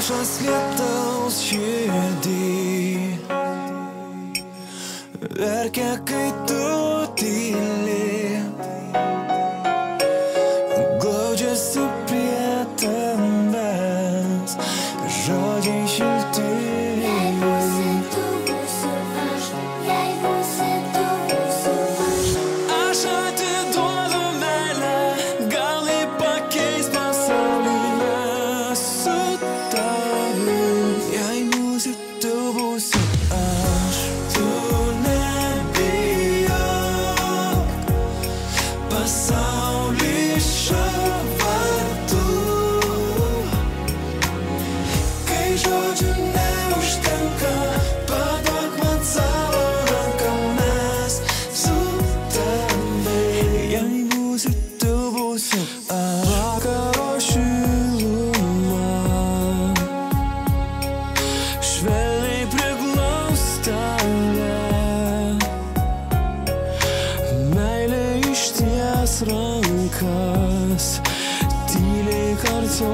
Mažas lietaus širdį verkia, kai tu tyli, glaudžiasi prie tavęs žodžiai šilti. Aš atiduodu meilę, gal ji pakeis pasaulį, mes su tavim. Jei būsi tu, būsiu aš. Tu nebijok, pasaulis šio vardu. Kai žodžių neužtenka, paduok man savo ranką, mes su tavim. Jei būsi tu, būsiu aš. Vakaro šiluma švelniai priglaus tave, meilė išties rankas, tyliai kartu.